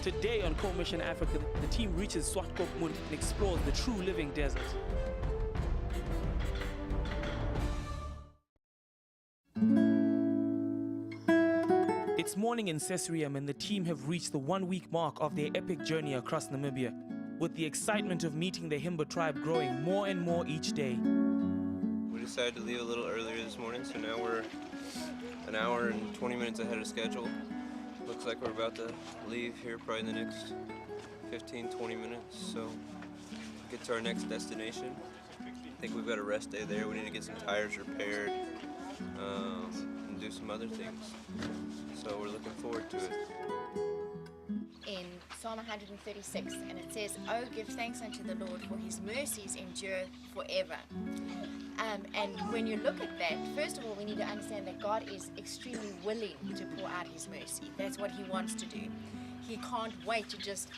Today on Co-Mission Africa, the team reaches Swakopmund and explores the true living desert. It's morning in Sesriam and the team have reached the 1-week mark of their epic journey across Namibia, with the excitement of meeting the Himba tribe growing more and more each day. We decided to leave a little earlier this morning, so now we're an hour and 20 minutes ahead of schedule. Looks like we're about to leave here probably in the next 15-20 minutes, so get to our next destination. I think we've got a rest day there. We need to get some tires repaired and do some other things. So we're looking forward to it. In Psalm 136, and it says, "Oh, give thanks unto the Lord, for his mercies endure forever." And when you look at that, first of all, we need to understand that God is extremely willing to pour out his mercy. That's what he wants to do. He can't wait to just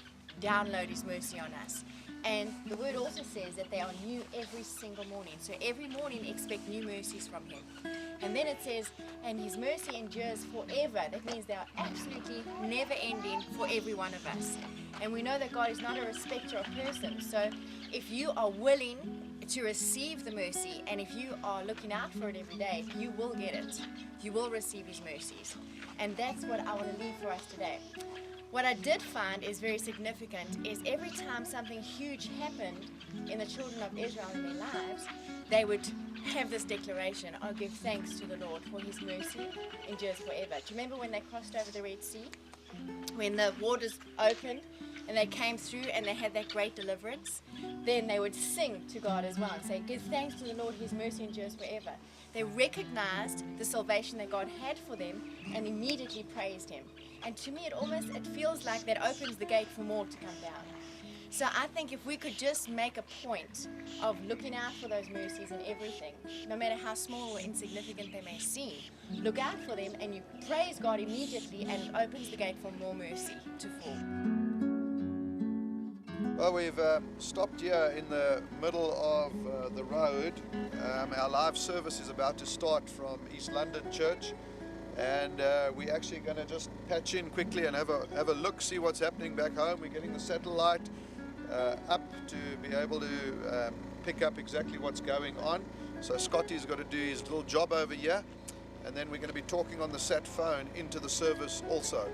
download his mercy on us. And the word also says that they are new every single morning. So every morning expect new mercies from him. And then it says, and his mercy endures forever. That means they are absolutely never ending for every one of us. And we know that God is not a respecter of persons. So if you are willing to receive the mercy, and if you are looking out for it every day, you will get it. You will receive his mercies. And that's what I want to leave for us today. What I did find is very significant is every time something huge happened in the children of Israel in their lives, they would have this declaration, "Oh, give thanks to the Lord, for his mercy endures forever." Do you remember when they crossed over the Red Sea? When the waters opened and they came through and they had that great deliverance, then they would sing to God as well and say, "Give thanks to the Lord, his mercy endures forever." They recognized the salvation that God had for them and immediately praised him. And to me, it feels like that opens the gate for more to come down. So I think if we could just make a point of looking out for those mercies in everything, no matter how small or insignificant they may seem, look out for them and you praise God immediately, and it opens the gate for more mercy to fall. Well, we've stopped here in the middle of the road. Our live service is about to start from East London Church, and we're actually going to just patch in quickly and have a look, see what's happening back home. We're getting the satellite up to be able to pick up exactly what's going on. So Scotty's got to do his little job over here, and then we're going to be talking on the sat phone into the service also,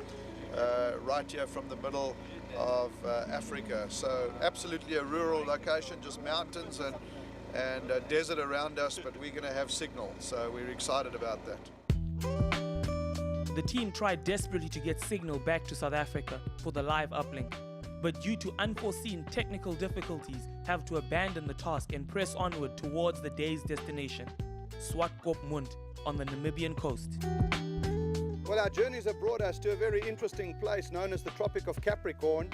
right here from the middle of Africa. So absolutely a rural location, just mountains and desert around us, but we're going to have signal, so we're excited about that. The team tried desperately to get signal back to South Africa for the live uplink, but due to unforeseen technical difficulties, have to abandon the task and press onward towards the day's destination, Swakopmund on the Namibian coast. Well, our journeys have brought us to a very interesting place known as the Tropic of Capricorn.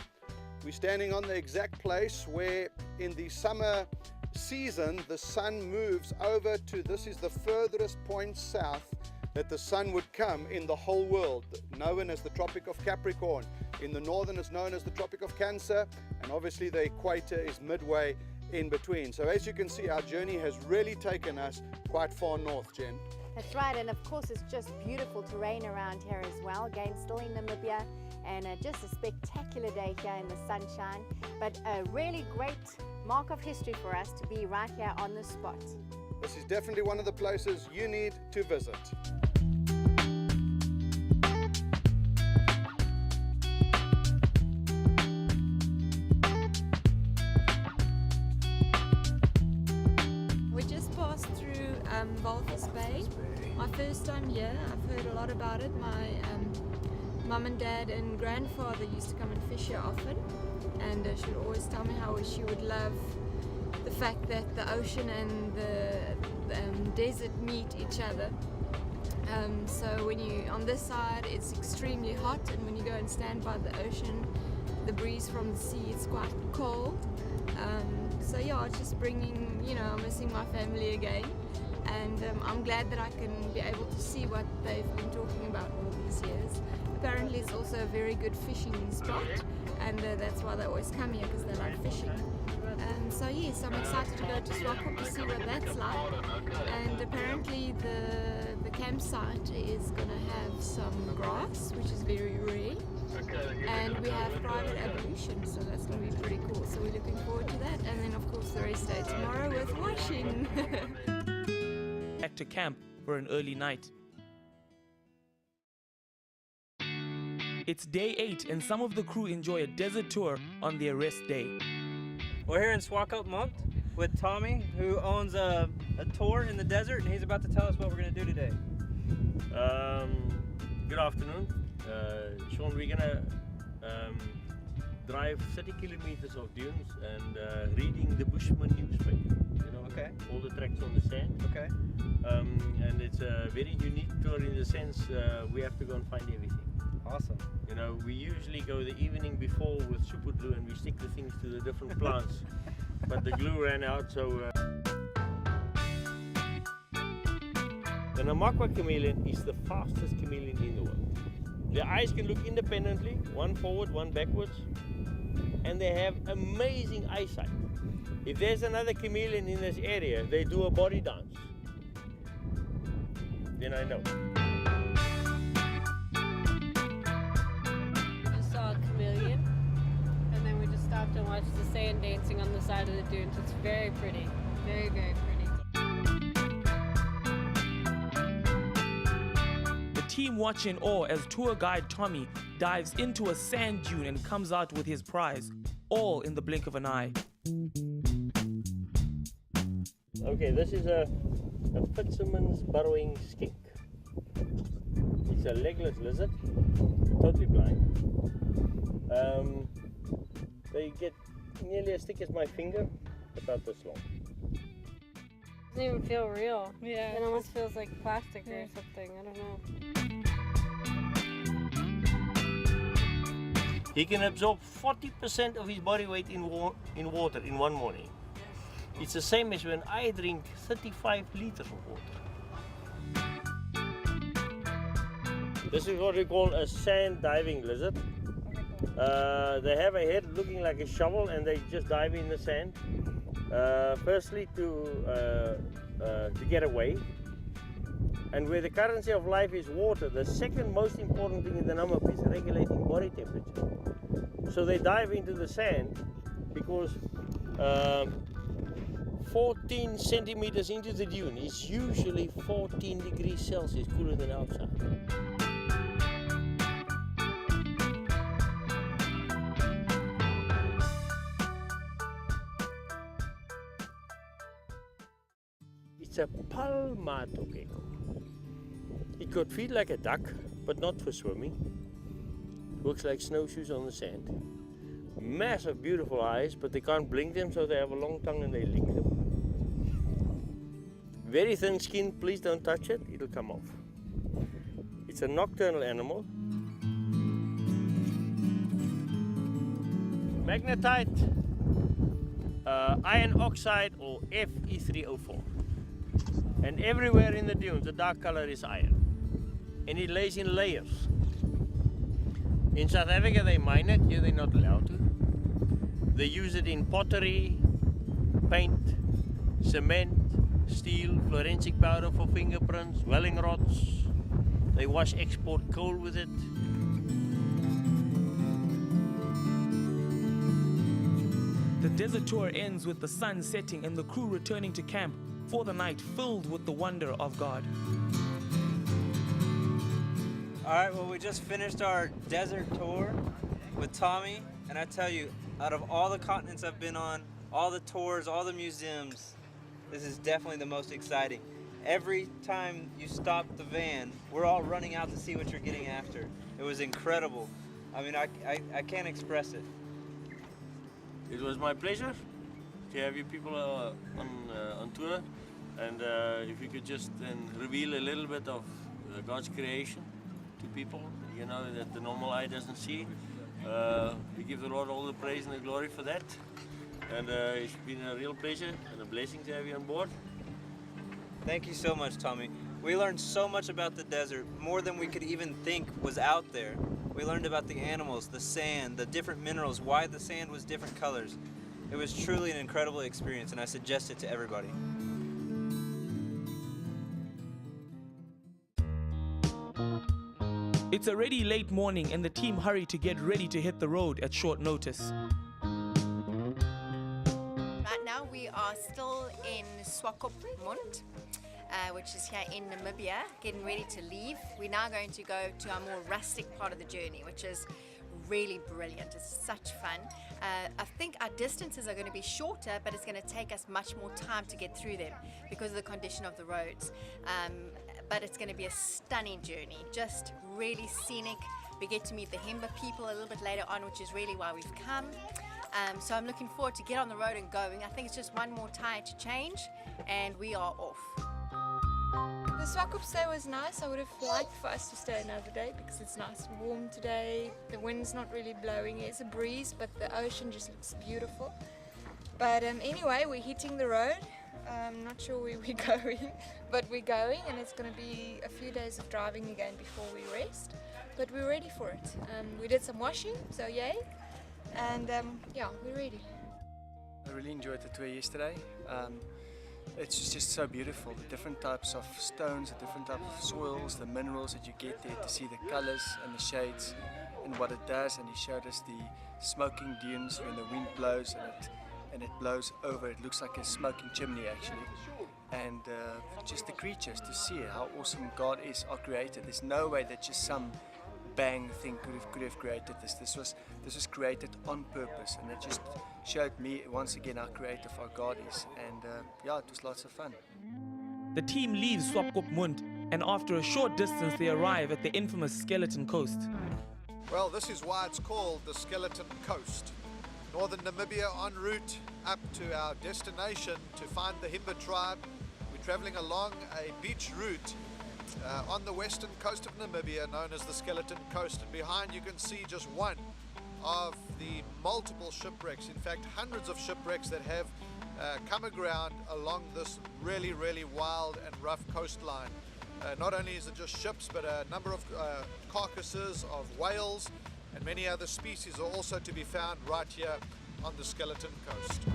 We're standing on the exact place where in the summer season the sun moves over to, this is the furthest point south that the sun would come in the whole world, known as the Tropic of Capricorn. In the northern it's known as the Tropic of Cancer, and obviously the equator is midway in between. So as you can see, our journey has really taken us quite far north, Jen. That's right, and of course it's just beautiful terrain around here as well. Again, still in Namibia, and just a spectacular day here in the sunshine, but a really great mark of history for us to be right here on the spot. This is definitely one of the places you need to visit. Walvis Bay. My first time here. I've heard a lot about it. My mum and dad and grandfather used to come and fish here often, and she would always tell me how she would love the fact that the ocean and the desert meet each other. So when you on this side it's extremely hot, and when you go and stand by the ocean, the breeze from the sea, it's quite cold. So yeah, it's just bringing, missing my family again. And I'm glad that I can be able to see what they've been talking about all these years. Apparently it's also a very good fishing spot, and that's why they always come here, because they like fishing. So yes, I'm excited to go to Swakop to see what that's like. And apparently the campsite is going to have some grass, which is very rare. And we have private ablution, so that's going to be pretty cool. So we're looking forward to that. And then, of course, the rest day tomorrow with washing. Back to camp for an early night. It's day 8 and some of the crew enjoy a desert tour on their rest day. We're here in Swakopmund with Tommy, who owns a tour in the desert, and he's about to tell us what we're going to do today. Good afternoon. Sean, we're gonna drive 30 kilometers of dunes and reading the Bushman newspaper. You know, Okay. all the tracks on the sand. Okay. And it's a very unique tour in the sense we have to go and find everything. Awesome. You know, we usually go the evening before with super glue and we stick the things to the different plants. But the glue ran out, so. The Namakwa chameleon is the fastest chameleon in the world. Their eyes can look independently, one forward, one backwards, and they have amazing eyesight. If there's another chameleon in this area, they do a body dance. Then I know. We just saw a chameleon, and then we just stopped and watched the sand dancing on the side of the dunes. It's very pretty, very, very pretty. The team watch in awe as tour guide Tommy dives into a sand dune and comes out with his prize, all in the blink of an eye. Okay, this is a Fitzsimmons burrowing skink. It's a legless lizard, totally blind. They get nearly as thick as my finger, about this long. Doesn't even feel real. Yeah. It almost feels like plastic or something. I don't know. He can absorb 40% of his body weight in water in one morning. It's the same as when I drink 35 liters of water. This is what we call a sand diving lizard. They have a head looking like a shovel and they just dive in the sand. Firstly to get away. And where the currency of life is water, the second most important thing in the Namib is regulating body temperature. So they dive into the sand because 14 centimeters into the dune is usually 14 degrees Celsius cooler than outside. It's a palmato gecko. It could feel like a duck, but not for swimming. Works like snowshoes on the sand. Massive, beautiful eyes, but they can't blink them, so they have a long tongue and they lick them. Very thin skin, please don't touch it, it'll come off. It's a nocturnal animal. Magnetite, iron oxide, or Fe3O4. And everywhere in the dunes, the dark color is iron. And it lays in layers. In South Africa, they mine it. Here, they're not allowed to. They use it in pottery, paint, cement, steel, forensic powder for fingerprints, welding rods. They wash export coal with it. The desert tour ends with the sun setting and the crew returning to camp for the night filled with the wonder of God. All right, well, we just finished our desert tour with Tommy, and I tell you, out of all the continents I've been on, all the tours, all the museums, this is definitely the most exciting. Every time you stop the van, we're all running out to see what you're getting after. It was incredible. I mean, I can't express it. It was my pleasure to have you people on tour, and if you could just then reveal a little bit of God's creation to people, you know, that the normal eye doesn't see. We give the Lord all the praise and the glory for that, and it's been a real pleasure and a blessing to have you on board. Thank you so much, Tommy. We learned so much about the desert, more than we could even think was out there. We learned about the animals, the sand, the different minerals, why the sand was different colors. It was truly an incredible experience, and I suggest it to everybody. It's already late morning and the team hurry to get ready to hit the road at short notice. Right now we are still in Swakopmund, which is here in Namibia, getting ready to leave. We're now going to go to our more rustic part of the journey, which is really brilliant. It's such fun. I think our distances are going to be shorter, but it's going to take us much more time to get through them because of the condition of the roads. But it's going to be a stunning journey, just really scenic. We get to meet the Himba people a little bit later on, which is really why we've come. So I'm looking forward to get on the road and going. I think it's just one more tire to change and we are off. The Swakop stay was nice. I would have liked for us to stay another day because it's nice and warm today. The wind's not really blowing. There's a breeze, but the ocean just looks beautiful. But anyway, we're hitting the road. I'm not sure where we're going, but we're going, and it's going to be a few days of driving again before we rest. But we're ready for it. We did some washing, so yay. And yeah, we're ready. I really enjoyed the tour yesterday. It's just so beautiful, the different types of stones, the different types of soils, the minerals that you get there, to see the colors and the shades and what it does. And he showed us the smoking dunes when the wind blows and it blows over. It looks like a smoking chimney actually. And just the creatures, to see how awesome God is, are created. There's no way that just some bang thing could have created this. This was created on purpose, and it just showed me once again how creative our God is. And yeah, it was lots of fun. The team leaves Swakopmund, and after a short distance they arrive at the infamous Skeleton Coast. Well, this is why it's called the Skeleton Coast. Northern Namibia en route up to our destination to find the Himba tribe. We're traveling along a beach route on the western coast of Namibia, known as the Skeleton Coast. And behind you can see just one of the multiple shipwrecks, in fact hundreds of shipwrecks that have come aground along this really, really wild and rough coastline. Not only is it just ships, but a number of carcasses of whales and many other species are also to be found right here on the Skeleton Coast.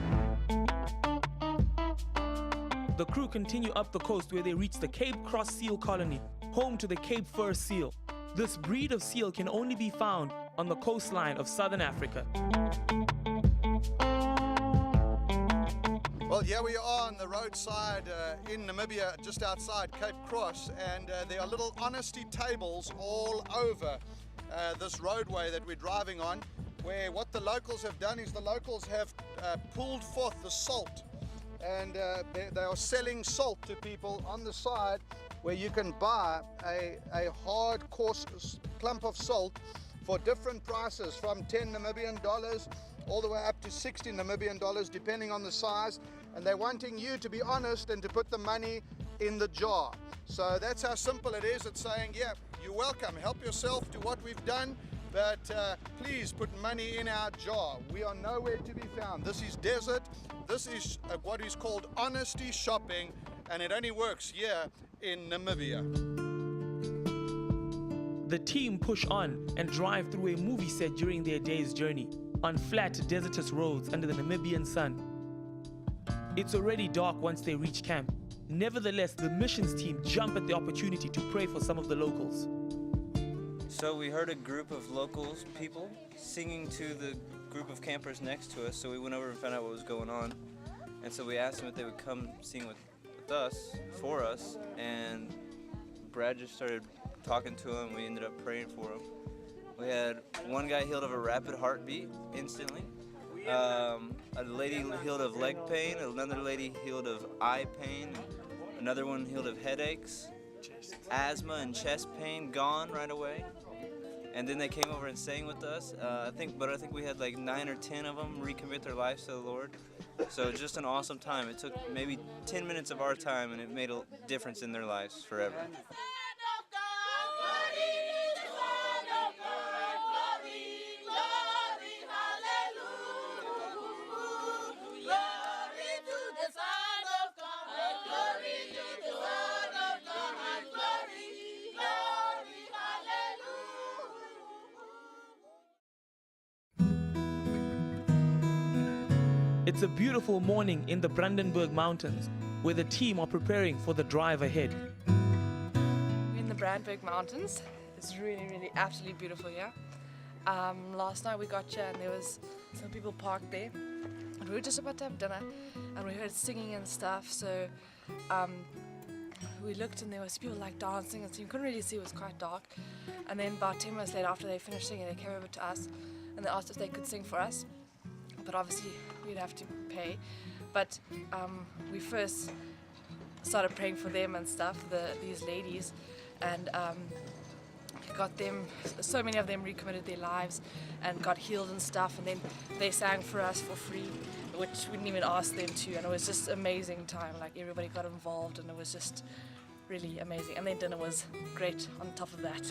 The crew continue up the coast where they reach the Cape Cross Seal Colony, home to the Cape Fur seal. This breed of seal can only be found on the coastline of southern Africa. Well, here we are on the roadside in Namibia, just outside Cape Cross, and there are little honesty tables all over this roadway that we're driving on, where what the locals have done is the locals have pulled forth the salt, and they are selling salt to people on the side, where you can buy a hard, coarse clump of salt for different prices, from 10 Namibian dollars all the way up to 60 Namibian dollars, depending on the size. And they're wanting you to be honest and to put the money in the jar. So that's how simple it is. It's saying, yeah, you're welcome, help yourself to what we've done, but please put money in our jar. We are nowhere to be found. This is desert. This is what is called honesty shopping, and it only works here in Namibia. The team push on and drive through a movie set during their day's journey, on flat, desertous roads under the Namibian sun. It's already dark once they reach camp. Nevertheless, the missions team jump at the opportunity to pray for some of the locals. So we heard a group of locals, people, singing to the group of campers next to us, so we went over and found out what was going on. And so we asked them if they would come sing with us, for us, and Brad just started talking to him. We ended up praying for him. We had one guy healed of a rapid heartbeat instantly. A lady healed of leg pain, another lady healed of eye pain, another one healed of headaches, asthma and chest pain gone right away. And then they came over and sang with us. I think we had like 9 or 10 of them recommit their lives to the Lord. So just an awesome time. It took maybe 10 minutes of our time, and it made a difference in their lives forever. It's a beautiful morning in the Brandenburg Mountains, where the team are preparing for the drive ahead. In the Brandenburg Mountains, It's really, really absolutely beautiful here. Last night we got here and there was some people parked there. And we were just about to have dinner and we heard singing and stuff, so we looked and there was people like dancing and so you couldn't really see, it was quite dark. And then about 10 minutes later, after they finished singing, they came over to us and they asked if they could sing for us. But obviously we'd have to pay. But we first started praying for them and stuff, these ladies, and got them, so many of them recommitted their lives and got healed and stuff, and then they sang for us for free, which we didn't even ask them to, and it was just amazing time. Like everybody got involved and it was just really amazing, and then dinner was great on top of that.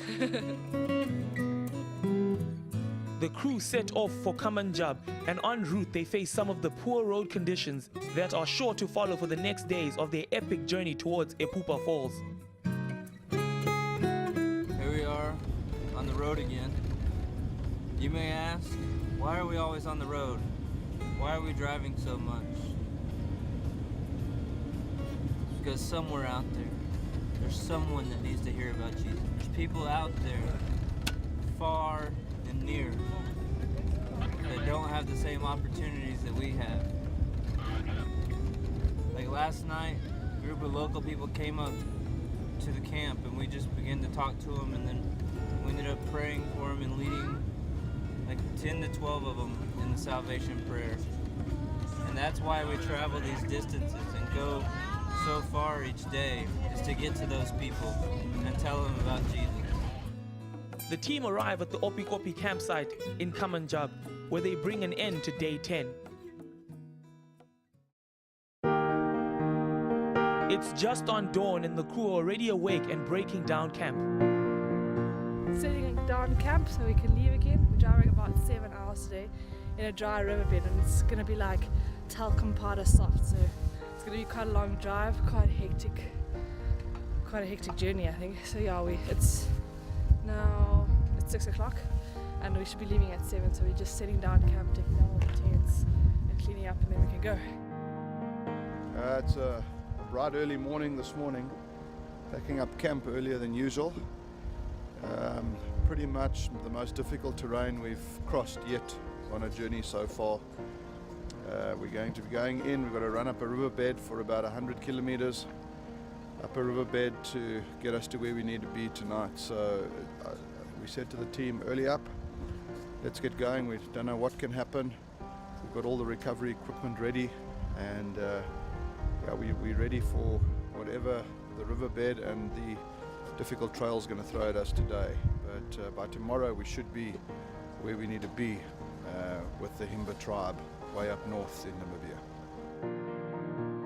The crew set off for Kamanjab, and en route they faced some of the poor road conditions that are sure to follow for the next days of their epic journey towards Epupa Falls. Here we are on the road again. You may ask, why are we always on the road? Why are we driving so much? It's because somewhere out there's someone that needs to hear about Jesus. There's people out there, far and near, that don't have the same opportunities that we have. Like last night, a group of local people came up to the camp and we just began to talk to them, and then we ended up praying for them and leading like 10 to 12 of them in the salvation prayer. And that's why we travel these distances and go so far each day, is to get to those people and tell them about Jesus. The team arrive at the Opikopi campsite in Kamanjab, where they bring an end to day 10. It's just on dawn and the crew are already awake and breaking down camp. Setting down camp so we can leave again. We're driving about 7 hours today in a dry riverbed, and it's going to be like talcum powder soft, so it's going to be quite a long drive, quite a hectic journey, I think. So yeah, it's 6 o'clock and we should be leaving at 7, so we're just setting down camp, taking down all the tents and cleaning up, and then we can go. It's a bright early morning this morning, packing up camp earlier than usual. Pretty much the most difficult terrain we've crossed yet on a journey so far. We're going to be going in, we've got to run up a riverbed for about 100 kilometers up a riverbed to get us to where we need to be tonight. So we said to the team early up, let's get going. We don't know what can happen. We've got all the recovery equipment ready, and we're ready for whatever the riverbed and the difficult trail is going to throw at us today. But by tomorrow we should be where we need to be with the Himba tribe way up north in Namibia.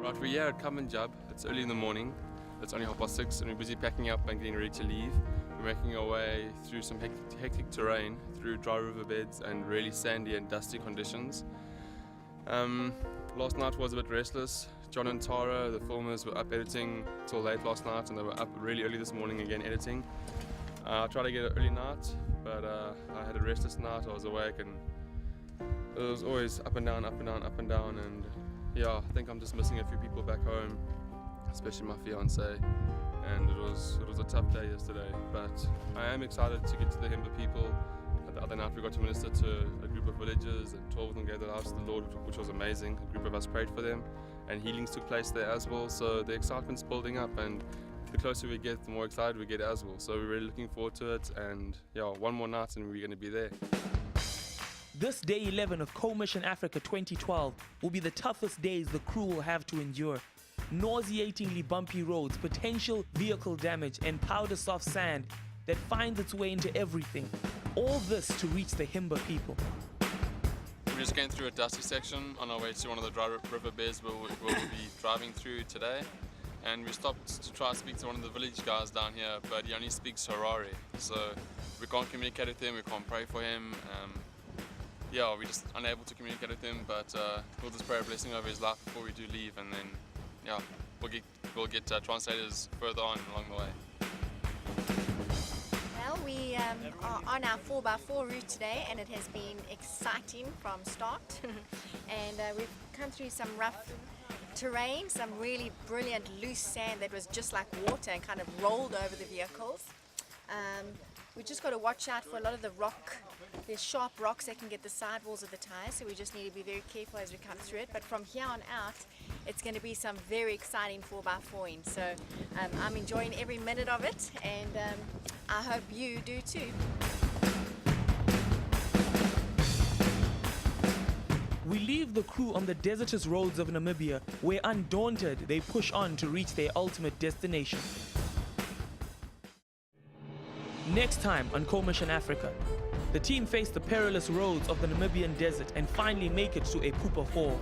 Right, we're here at Kamanjab. It's early in the morning. It's only 6:30 and we're busy packing up and getting ready to leave. We're making our way through some hectic terrain, through dry riverbeds and really sandy and dusty conditions. Last night was a bit restless. John and Tara, the filmers, were up editing till late last night, and they were up really early this morning again editing. I tried to get an early night, but I had a restless night. I was awake and it was always up and down, up and down, up and down, and yeah, I think I'm just missing a few people back home, especially my fiance, and it was a tough day yesterday, but I am excited to get to the Himba people. The other night we got to minister to a group of villagers, and 12 of them gave their lives to the Lord, which was amazing. A group of us prayed for them, and healings took place there as well, so the excitement's building up, and the closer we get, the more excited we get as well. So we're really looking forward to it, and yeah, one more night and we're going to be there. This day 11 of Co-Mission Africa 2012 will be the toughest days the crew will have to endure. Nauseatingly bumpy roads, potential vehicle damage, and powder soft sand that finds its way into everything. All this to reach the Himba people. We're just going through a dusty section on our way to one of the dry riverbeds where we'll be driving through today. And we stopped to try to speak to one of the village guys down here, but he only speaks Harari. So we can't communicate with him, we can't pray for him. Yeah, we're just unable to communicate with him, but we'll just pray a blessing over his life before we do leave, and then yeah, we'll get translators further on along the way. Well, we are on our 4x4 route today, and it has been exciting from start. And we've come through some rough terrain, some really brilliant loose sand that was just like water and kind of rolled over the vehicles. We just got to watch out for a lot of the rock. There's sharp rocks that can get the sidewalls of the tires, so we just need to be very careful as we come through it. But from here on out, it's going to be some very exciting 4x4ing. So I'm enjoying every minute of it, and I hope you do too. We leave the crew on the desertous roads of Namibia, where undaunted they push on to reach their ultimate destination. Next time on Co-Mission Africa, the team face the perilous roads of the Namibian desert and finally make it to Epupa Fall.